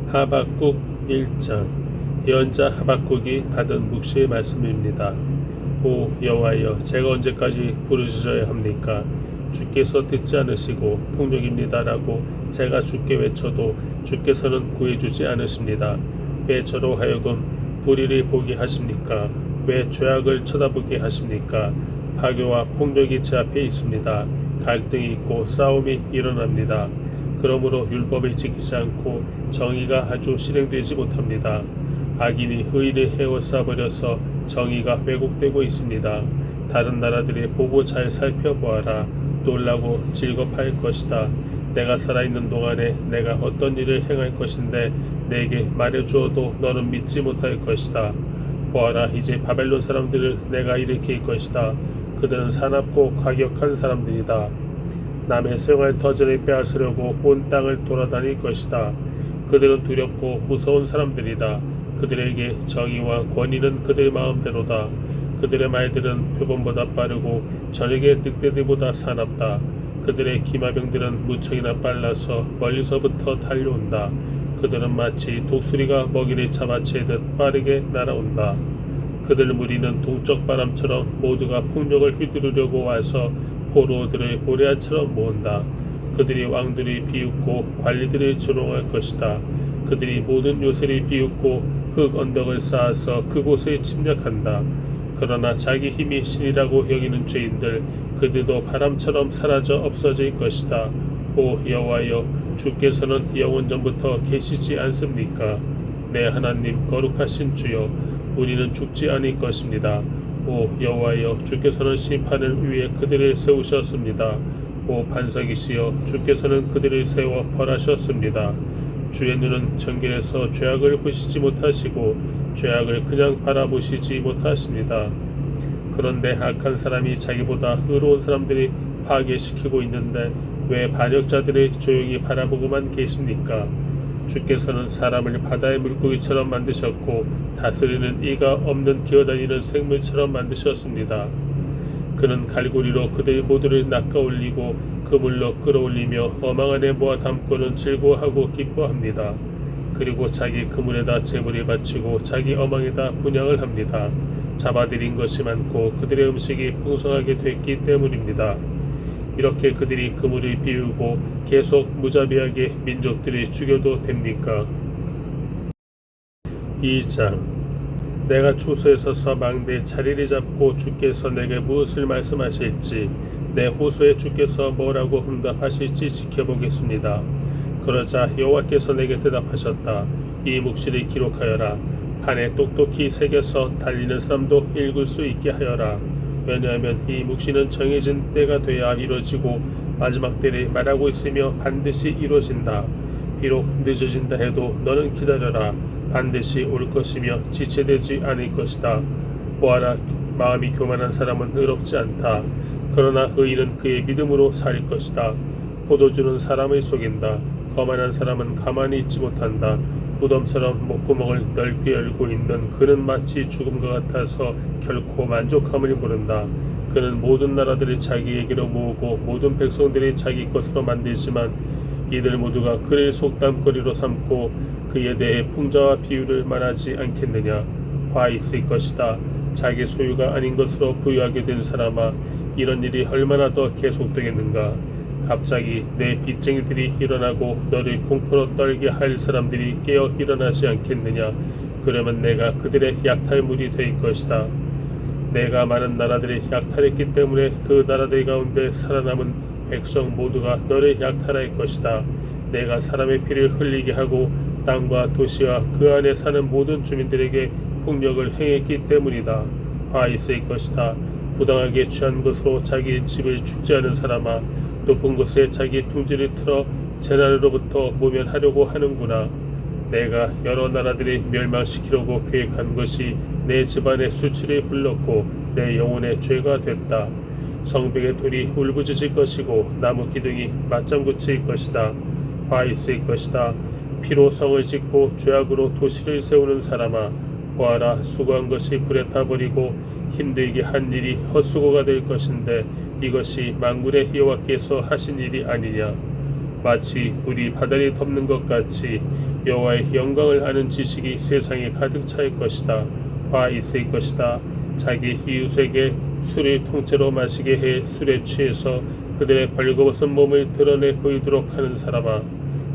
하박국 1장. 예언자 하박국이 받은 묵시의 말씀입니다. 오 여호와여, 제가 언제까지 부르짖어야 합니까? 주께서 듣지 않으시고 폭력입니다라고 제가 주께 외쳐도 주께서는 구해주지 않으십니다. 왜 저로 하여금 불의를 보게 하십니까? 왜 죄악을 쳐다보게 하십니까? 파괴와 폭력이 제 앞에 있습니다. 갈등이 있고 싸움이 일어납니다. 그러므로 율법을 지키지 않고 정의가 아주 실행되지 못합니다. 악인이 의인을 헤워싸버려서 정의가 왜곡되고 있습니다. 다른 나라들이 보고 잘 살펴보아라. 놀라고 즐겁할 것이다. 내가 살아있는 동안에 내가 어떤 일을 행할 것인데 내게 말해주어도 너는 믿지 못할 것이다. 보아라, 이제 바벨론 사람들을 내가 일으킬 것이다. 그들은 사납고 과격한 사람들이다. 남의 생활 터전을 빼앗으려고 온 땅을 돌아다닐 것이다. 그들은 두렵고 무서운 사람들이다. 그들에게 정의와 권위는 그들 마음대로다. 그들의 말들은 표범보다 빠르고 저녁의 늑대들보다 사납다. 그들의 기마병들은 무척이나 빨라서 멀리서부터 달려온다. 그들은 마치 독수리가 먹이를 잡아채듯 빠르게 날아온다. 그들 무리는 동쪽 바람처럼 모두가 폭력을 휘두르려고 와서 포로들을 모래알처럼 모은다. 그들이 왕들을 비웃고 관리들을 조롱할 것이다. 그들이 모든 요새를 비웃고 흙 언덕을 쌓아서 그곳을 침략한다. 그러나 자기 힘이 신이라고 여기는 죄인들, 그들도 바람처럼 사라져 없어질 것이다. 오 여호와여, 주께서는 영원전부터 계시지 않습니까? 내 하나님 거룩하신 주여, 우리는 죽지 않을 것입니다. 오 여호와여, 주께서는 심판을 위해 그들을 세우셨습니다. 오 반석이시여, 주께서는 그들을 세워 벌하셨습니다. 주의 눈은 정결해서 죄악을 보시지 못하시고 죄악을 그냥 바라보시지 못하십니다. 그런데 악한 사람이 자기보다 의로운 사람들이 파괴시키고 있는데 왜 반역자들을 조용히 바라보고만 계십니까? 주께서는 사람을 바다의 물고기처럼 만드셨고 다스리는 이가 없는 기어다니는 생물처럼 만드셨습니다. 그는 갈고리로 그들 모두를 낚아올리고 그물로 끌어올리며 어망 안에 모아 담고는 즐거워하고 기뻐합니다. 그리고 자기 그물에다 재물을 바치고 자기 어망에다 분향을 합니다. 잡아들인 것이 많고 그들의 음식이 풍성하게 됐기 때문입니다. 이렇게 그들이 그물을 비우고 계속 무자비하게 민족들이 죽여도 됩니까? 2장. 내가 초소에 서서 망대의 자리를 잡고 주께서 내게 무엇을 말씀하실지, 내 호소에 주께서 뭐라고 응답하실지 지켜보겠습니다. 그러자 여호와께서 내게 대답하셨다. 이 묵시를 기록하여라. 판에 똑똑히 새겨서 달리는 사람도 읽을 수 있게 하여라. 왜냐하면 이 묵시는 정해진 때가 돼야 이루어지고 마지막 때를 말하고 있으며 반드시 이루어진다. 비록 늦어진다 해도 너는 기다려라. 반드시 올 것이며 지체되지 않을 것이다. 보아라, 마음이 교만한 사람은 의롭지 않다. 그러나 의인은 그의 믿음으로 살 것이다. 포도주는 사람을 속인다. 거만한 사람은 가만히 있지 못한다. 무덤처럼 목구멍을 넓게 열고 있는 그는 마치 죽음과 같아서 결코 만족함을 모른다. 그는 모든 나라들을 자기에게로 모으고 모든 백성들이 자기 것으로 만들지만 이들 모두가 그를 속담거리로 삼고 그에 대해 풍자와 비유를 말하지 않겠느냐. 화 있을 것이다. 자기 소유가 아닌 것으로 부유하게 된 사람아, 이런 일이 얼마나 더 계속되겠는가. 갑자기 내 빚쟁이들이 일어나고 너를 공포로 떨게 할 사람들이 깨어 일어나지 않겠느냐. 그러면 내가 그들의 약탈물이 될 것이다. 내가 많은 나라들을 약탈했기 때문에 그 나라들 가운데 살아남은 백성 모두가 너를 약탈할 것이다. 내가 사람의 피를 흘리게 하고 땅과 도시와 그 안에 사는 모든 주민들에게 폭력을 행했기 때문이다. 화 있을 것이다. 부당하게 취한 것으로 자기 집을 죽지 않은 사람아, 높은 곳에 자기 둥지를 틀어 재난으로부터 모면하려고 하는구나. 내가 여러 나라들을 멸망시키려고 계획한 것이 내 집안의 수치를 불렀고 내 영혼의 죄가 됐다. 성벽의 돌이 울부짖을 것이고 나무 기둥이 맞장구 칠 것이다. 화 있을 것이다. 피로 성을 짓고 죄악으로 도시를 세우는 사람아, 보아라, 수고한 것이 불에 타버리고 힘들게 한 일이 헛수고가 될 것인데 이것이 만군의 여호와께서 하신 일이 아니냐. 마치 물이 바다를 덮는 것 같이 여호와의 영광을 아는 지식이 세상에 가득 차일 것이다. 화 있을 것이다. 자기 이웃에게 술을 통째로 마시게 해 술에 취해서 그들의 벌거벗은 몸을 드러내 보이도록 하는 사람아,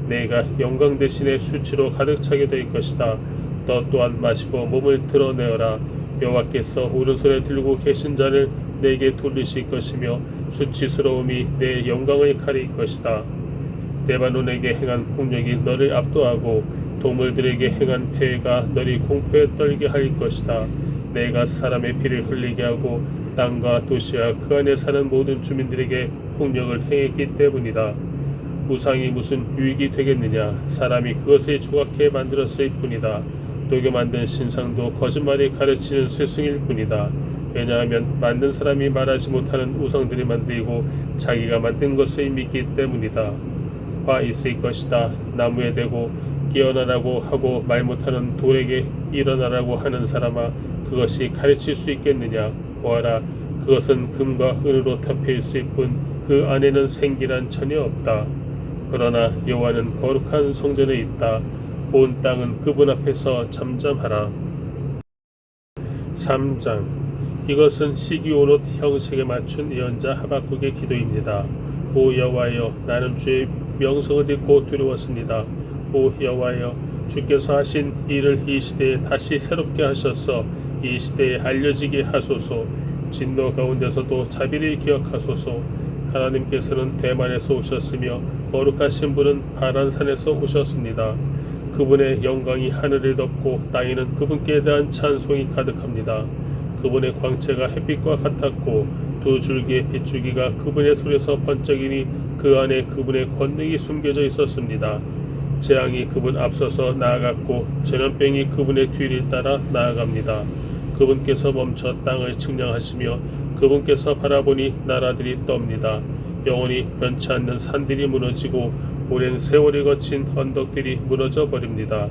내가 영광 대신에 수치로 가득 차게 될 것이다. 너 또한 마시고 몸을 드러내어라. 여호와께서 오른손에 들고 계신 자를 내게 돌리실 것이며 수치스러움이 내 영광을 가릴 것이다. 레바논에게 행한 폭력이 너를 압도하고 동물들에게 행한 폐해가 너를 공포에 떨게 할 것이다. 내가 사람의 피를 흘리게 하고 땅과 도시와 그 안에 사는 모든 주민들에게 폭력을 행했기 때문이다. 우상이 무슨 유익이 되겠느냐? 사람이 그것을 조각해 만들었을 뿐이다. 녹여 만든 신상도 거짓말이 가르치는 스승일 뿐이다. 왜냐하면 만든 사람이 말하지 못하는 우상들이 만들고 자기가 만든 것을 믿기 때문이다. 화 있을 것이다. 나무에 대고 깨어나라고 하고 말 못하는 돌에게 일어나라고 하는 사람아, 그것이 가르칠 수 있겠느냐? 보아라, 그것은 금과 은으로 덮여 있을 뿐 그 안에는 생기란 전혀 없다. 그러나 여호와는 거룩한 성전에 있다. 온 땅은 그분 앞에서 잠잠하라. 3장. 이것은 시기온옷 형식에 맞춘 예언자 하박국의 기도입니다. 오 여호와여, 나는 주의 명성을 듣고 두려웠습니다. 오 여호와여, 주께서 하신 일을 이 시대에 다시 새롭게 하셔서 이 시대에 알려지게 하소서. 진노 가운데서도 자비를 기억하소서. 하나님께서는 대만에서 오셨으며 거룩하신 분은 바란산에서 오셨습니다. 그분의 영광이 하늘을 덮고 땅에는 그분께 대한 찬송이 가득합니다. 그분의 광채가 햇빛과 같았고 두 줄기의 빗줄기가 그분의 손에서 번쩍이니 그 안에 그분의 권능이 숨겨져 있었습니다. 재앙이 그분 앞서서 나아갔고 전염병이 그분의 뒤를 따라 나아갑니다. 그분께서 멈춰 땅을 측량하시며 그분께서 바라보니 나라들이 떱니다. 영원히 변치 않는 산들이 무너지고 오랜 세월이 거친 언덕들이 무너져 버립니다.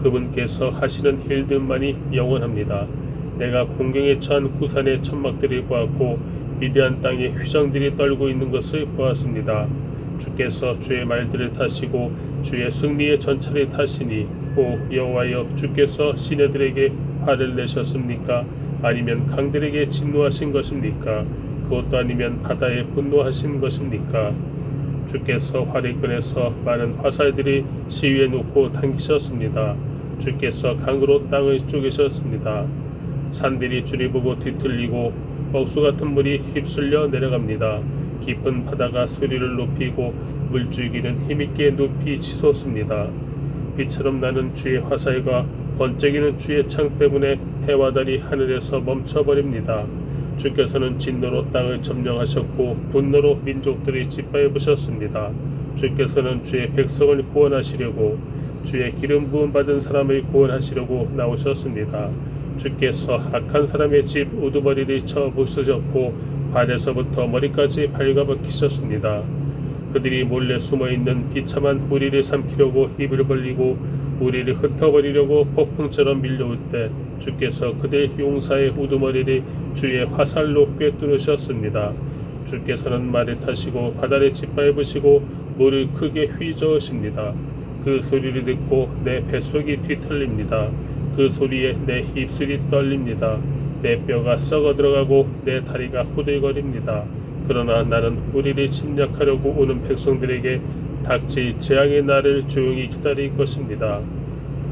그분께서 하시는 일들만이 영원합니다. 내가 공경에 처한 구산의 천막들을 보았고 위대한 땅의 휘장들이 떨고 있는 것을 보았습니다. 주께서 주의 말들을 타시고 주의 승리의 전차를 타시니 오 여호와여, 주께서 시내들에게 화를 내셨습니까? 아니면 강들에게 진노하신 것입니까? 그것도 아니면 바다에 분노하신 것입니까? 주께서 활을 꺼내서 많은 화살들이 시위에 놓고 당기셨습니다. 주께서 강으로 땅을 쪼개셨습니다. 산들이 주를 보고 뒤틀리고 억수 같은 물이 휩쓸려 내려갑니다. 깊은 바다가 소리를 높이고 물줄기는 힘있게 높이 치솟습니다. 빛처럼 나는 주의 화살과 번쩍이는 주의 창 때문에 해와 달이 하늘에서 멈춰버립니다. 주께서는 진노로 땅을 점령하셨고 분노로 민족들을 짓밟으셨습니다. 주께서는 주의 백성을 구원하시려고 주의 기름 부음 받은 사람을 구원하시려고 나오셨습니다. 주께서 악한 사람의 집 우두머리를 쳐 부수셨고 발에서부터 머리까지 발가벗기셨습니다. 그들이 몰래 숨어있는 비참한 우리를 삼키려고 입을 벌리고 우리를 흩어버리려고 폭풍처럼 밀려올 때 주께서 그들 용사의 우두머리를 주의 화살로 꿰뚫으셨습니다. 주께서는 말을 타시고 바다를 짓밟으시고 물을 크게 휘저으십니다. 그 소리를 듣고 내 뱃속이 뒤틀립니다. 그 소리에 내 입술이 떨립니다. 내 뼈가 썩어 들어가고 내 다리가 후들거립니다. 그러나 나는 우리를 침략하려고 오는 백성들에게 닥칠 재앙의 날을 조용히 기다릴 것입니다.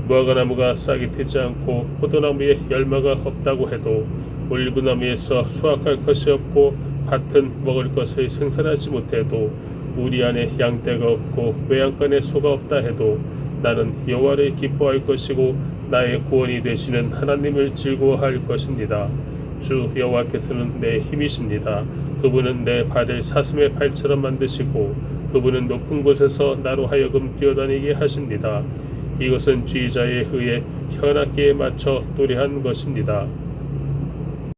무화과나무가 싹이 트지 않고 포도나무에 열매가 없다고 해도 올리브나무에서 수확할 것이 없고 밭은 먹을 것을 생산하지 못해도 우리 안에 양떼가 없고 외양간에 소가 없다 해도 나는 여호와를 기뻐할 것이고 나의 구원이 되시는 하나님을 즐거워할 것입니다. 주 여호와께서는 내 힘이십니다. 그분은 내 발을 사슴의 발처럼 만드시고 그분은 높은 곳에서 나로 하여금 뛰어다니게 하십니다. 이것은 지휘자에 의해 현악기에 맞춰 노래한 것입니다.